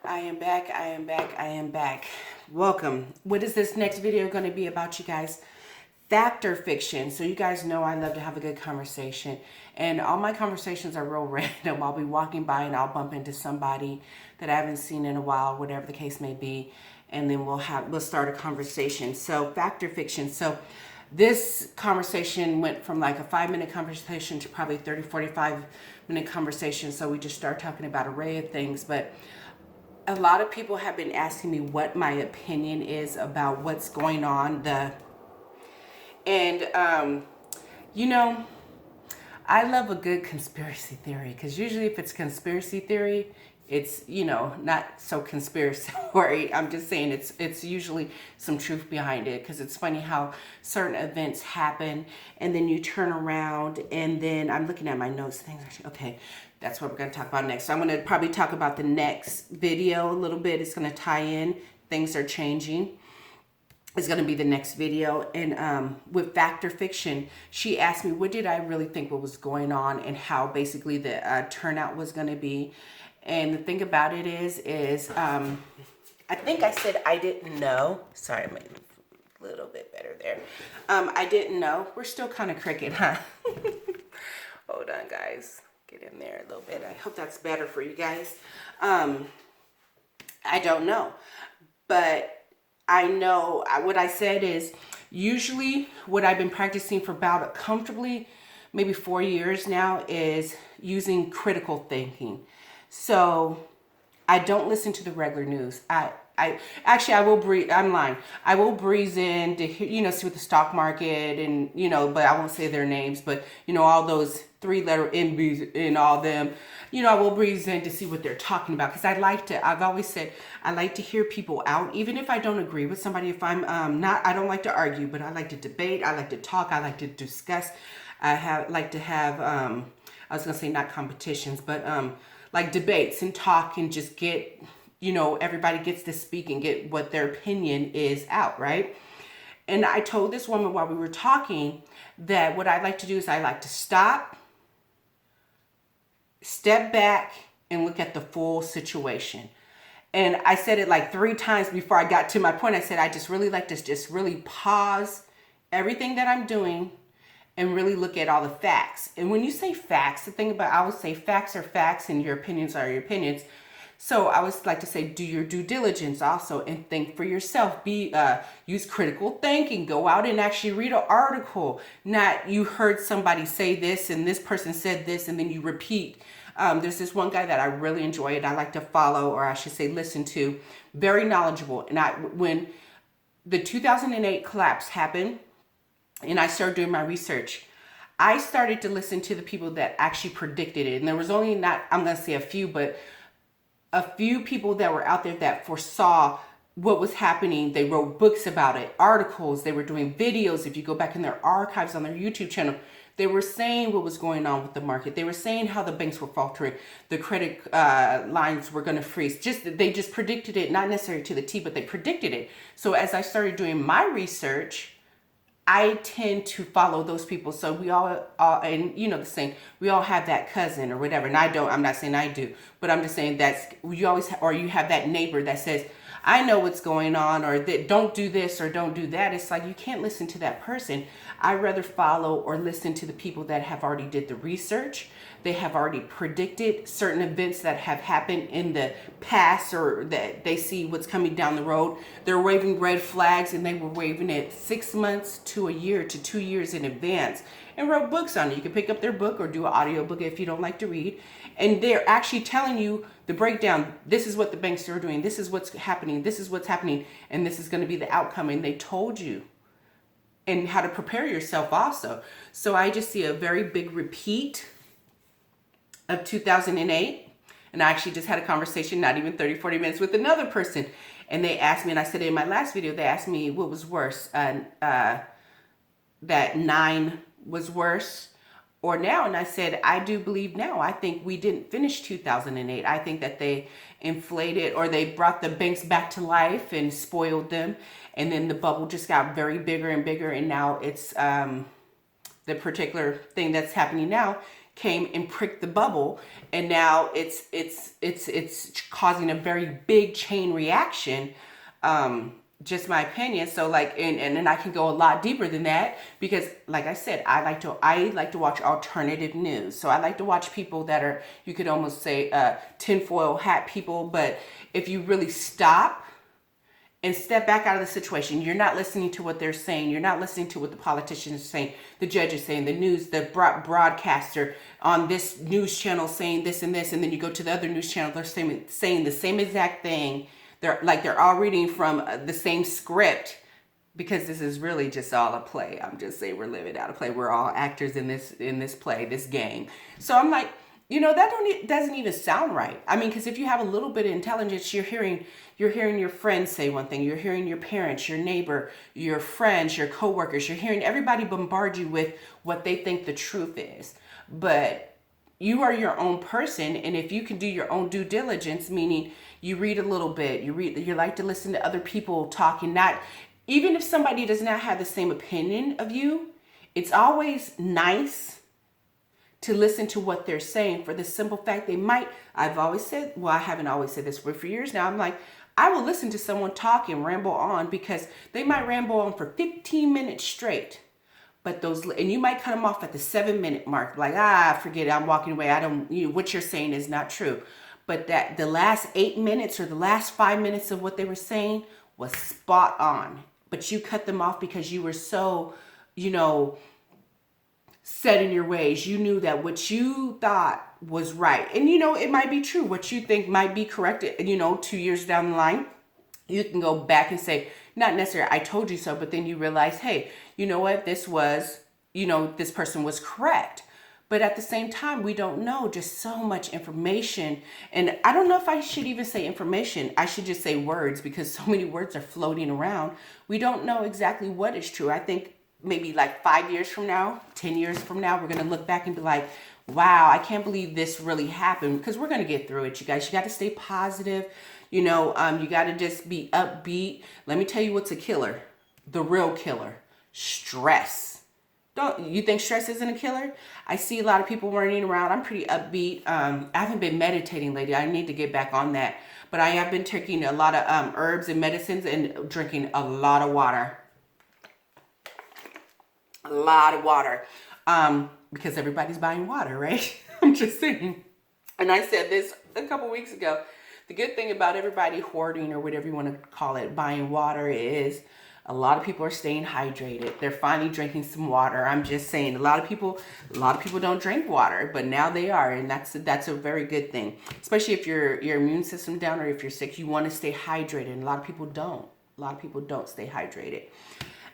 I am back. I am back. I am back. Welcome. What is this next video going to be about, you guys? Fact or fiction. So you guys know I love to have a good conversation, and all my conversations are real random. I'll be walking by and I'll bump into somebody that I haven't seen in a while, whatever the case may be, and then we'll start a conversation. So fact or fiction. So this conversation went from like a 5-minute conversation to probably 30-45 minute conversation. So we just start talking about an array of things, but a lot of people have been asking me what my opinion is about what's going on. And you know, I love a good conspiracy theory, because usually if it's conspiracy theory, it's, you know, not so conspiracy. I'm just saying it's usually some truth behind it, because it's funny how certain events happen and then you turn around, and then I'm looking at my notes, things actually, okay, that's what we're going to talk about next. So I'm going to probably talk about the next video a little bit. It's going to tie in. Things are changing. It's going to be the next video. And with fact or fiction, she asked me, what did I really think what was going on, and how basically the turnout was going to be. And the thing about it is I think I said I didn't know. Sorry, I made it a little bit better there. I didn't know. We're still kind of cricket, huh? Hold on, guys. Get in there a little bit. I hope that's better for you guys. I don't know, but I know what I said is usually what I've been practicing for about comfortably maybe 4 years now is using critical thinking. So I don't listen to the regular news. I actually, I will breeze. I'm lying. I will breeze in to hear, see what the stock market and, but I won't say their names, but, all those 3-letter NBs and all them, I will breeze in to see what they're talking about. Cause I've always said, I like to hear people out, even if I don't agree with somebody. If I'm I don't like to argue, but I like to debate. I like to talk. I like to discuss. Like to have, I was going to say not competitions, but like debates and talk and just get, everybody gets to speak and get what their opinion is out, right? And I told this woman while we were talking that what I like to do is I like to stop, step back, and look at the full situation. And I said it like 3 times before I got to my point. I said, I just really like to just really pause everything that I'm doing and really look at all the facts. And when you say facts, the thing about, I would say facts are facts and your opinions are your opinions. So I always like to say, do your due diligence also and think for yourself. Use critical thinking. Go out and actually read an article. Not you heard somebody say this and this person said this and then you repeat. There's this one guy that I really enjoy and I like to follow, or I should say listen to. Very knowledgeable. And when the 2008 collapse happened and I started doing my research, I started to listen to the people that actually predicted it. And there was only not, I'm going to say a few, but a few people that were out there that foresaw what was happening. They wrote books about it, articles, they were doing videos. If you go back in their archives on their YouTube channel, they were saying what was going on with the market. They were saying how the banks were faltering, the credit lines were going to freeze. They just predicted it, not necessarily to the T, but they predicted it. So as I started doing my research, I tend to follow those people. So we all and the saying, we all have that cousin or whatever. And I'm not saying I do, but I'm just saying you have that neighbor that says, I know what's going on, or that don't do this or don't do that. It's like, you can't listen to that person. I rather follow or listen to the people that have already did the research. They have already predicted certain events that have happened in the past, or that they see what's coming down the road. They're waving red flags, and they were waving it 6 months to a year to 2 years in advance, and wrote books on it. You can pick up their book or do an audio book if you don't like to read. And they're actually telling you the breakdown. This is what the banks are doing. This is what's happening. This is what's happening. And this is going to be the outcome. And they told you, and how to prepare yourself also. So I just see a very big repeat of 2008. And I actually just had a conversation, not even 30-40 minutes, with another person. And they asked me, and I said in my last video, they asked me what was worse, that 9 was worse or now. And I said, I do believe now. I think we didn't finish 2008. I think that they inflated, or they brought the banks back to life and spoiled them. And then the bubble just got very bigger and bigger. And now it's the particular thing that's happening now came and pricked the bubble, and now it's causing a very big chain reaction. Just my opinion. So like, and then I can go a lot deeper than that, because like I said, I like to watch alternative news. So I like to watch people that are, you could almost say, tinfoil hat people. But if you really stop and step back out of the situation, you're not listening to what they're saying. You're not listening to what the politicians are saying, the judge is saying, the news, the broadcaster on this news channel saying this and this, and then you go to the other news channel, they're saying the same exact thing. They're all reading from the same script, because this is really just all a play. I'm just saying, we're living out a play. We're all actors in this play, this game. So I'm like, that doesn't even sound right. I mean, because if you have a little bit of intelligence, you're hearing your friends say one thing, you're hearing your parents, your neighbor, your friends, your coworkers, you're hearing everybody bombard you with what they think the truth is. But you are your own person, and if you can do your own due diligence, meaning you read a little bit, you like to listen to other people talking, not even if somebody does not have the same opinion of you, it's always nice to listen to what they're saying, for the simple fact they might, I've always said, well, I haven't always said this, but for years now, I'm like, I will listen to someone talk and ramble on, because they might ramble on for 15 minutes straight. But and you might cut them off at the 7-minute mark, like, forget it, I'm walking away. What you're saying is not true. But that the last 8 minutes or the last 5 minutes of what they were saying was spot on. But you cut them off because you were so, set in your ways. You knew that what you thought was right. And, it might be true. What you think might be correct. 2 years down the line, you can go back and say, not necessarily, I told you so, but then you realize, hey, you know what, this was, this person was correct. But at the same time, we don't know, just so much information. And I don't know if I should even say information. I should just say words, because so many words are floating around. We don't know exactly what is true. I think maybe like 5 years from now, 10 years from now, we're going to look back and be like, wow, I can't believe this really happened, because we're going to get through it, you guys. You got to stay positive. You got to just be upbeat. Let me tell you what's a killer. The real killer. Stress. Don't you think stress isn't a killer? I see a lot of people running around. I'm pretty upbeat. I haven't been meditating lately. I need to get back on that. But I have been taking a lot of herbs and medicines and drinking a lot of water. A lot of water. Because everybody's buying water, right? I'm just saying. And I said this a couple weeks ago. The good thing about everybody hoarding, or whatever you want to call it, buying water, is a lot of people are staying hydrated. They're finally drinking some water. I'm just saying, a lot of people don't drink water, but now they are, and that's a very good thing. Especially if your immune system down, or if you're sick, you want to stay hydrated. And a lot of people don't. A lot of people don't stay hydrated.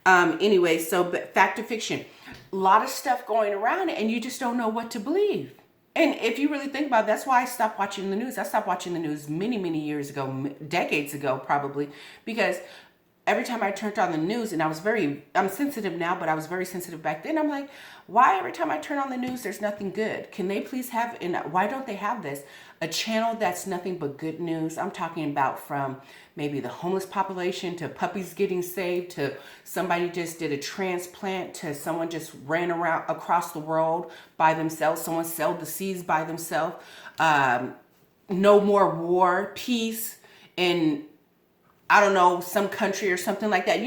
Anyway, so fact or fiction, a lot of stuff going around, and you just don't know what to believe. And if you really think about it, that's why I stopped watching the news. I stopped watching the news many, many years ago, decades ago probably, because every time I turned on the news, and I'm sensitive now, but I was very sensitive back then. I'm like, why every time I turn on the news, there's nothing good? Can they please have, and why don't they have this? A channel that's nothing but good news. I'm talking about from maybe the homeless population, to puppies getting saved, to somebody just did a transplant, to someone just ran around across the world by themselves. Someone sailed the seas by themselves. No more war, peace, and I don't know, some country or something like that.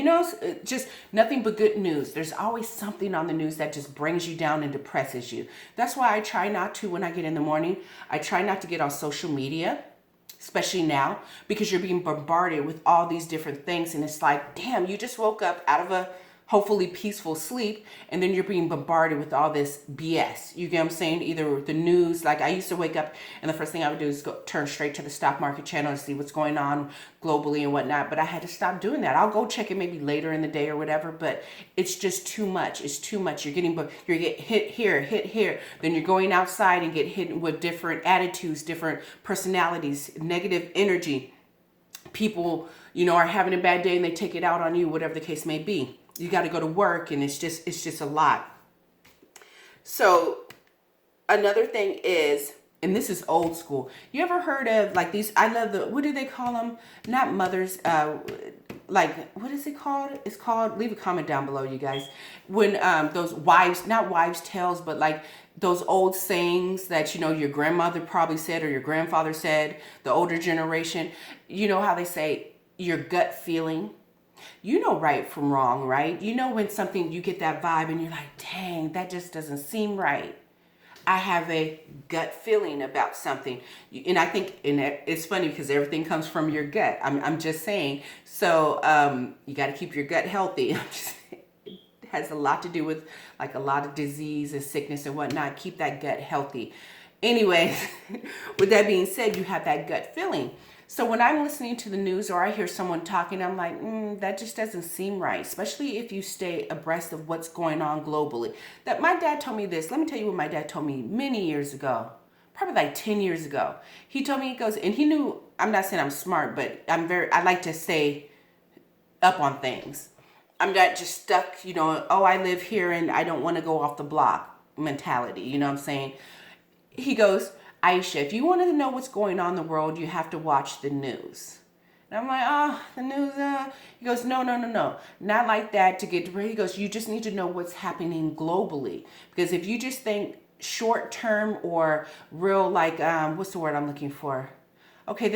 Just nothing but good news. There's always something on the news that just brings you down and depresses you. That's why I try not to, when I get in the morning, I try not to get on social media, especially now, because you're being bombarded with all these different things. And it's like, damn, you just woke up out of a hopefully peaceful sleep, and then you're being bombarded with all this BS. You get what I'm saying? Either the news, like I used to wake up and the first thing I would do is turn straight to the stock market channel and see what's going on globally and whatnot. But I had to stop doing that. I'll go check it maybe later in the day or whatever, but it's just too much. It's too much. You get hit here. Then you're going outside and get hit with different attitudes, different personalities, negative energy. People, are having a bad day and they take it out on you, whatever the case may be. You got to go to work, and it's just a lot. So another thing is, and this is old school. You ever heard of like these? I love what do they call them? Not mothers. like, what is it called? It's called, leave a comment down below, you guys. When those wives, not wives' tales, but like those old sayings that, you know, your grandmother probably said or your grandfather said, the older generation, you know how they say your gut feeling. You know right from wrong, right? You know when something, you get that vibe and you're like, dang, that just doesn't seem right. I have a gut feeling about something. And I think, and it's funny because everything comes from your gut. I'm just saying. So you got to keep your gut healthy. It has a lot to do with like a lot of disease and sickness and whatnot. Keep that gut healthy. Anyway, with that being said, you have that gut feeling. So when I'm listening to the news or I hear someone talking, I'm like, that just doesn't seem right, especially if you stay abreast of what's going on globally. That my dad told me this. Let me tell you what my dad told me many years ago, probably like 10 years ago. He told me, he goes, and he knew, I'm not saying I'm smart, but I like to stay up on things. I'm not just stuck, you know, oh, I live here and I don't want to go off the block mentality. You know what I'm saying? He goes, Aisha, if you want to know what's going on in the world, you have to watch the news. And I'm like, oh, the news. He goes, no. Not like that to get to where he goes, you just need to know what's happening globally. Because if you just think short term or real, like, what's the word I'm looking for? Okay,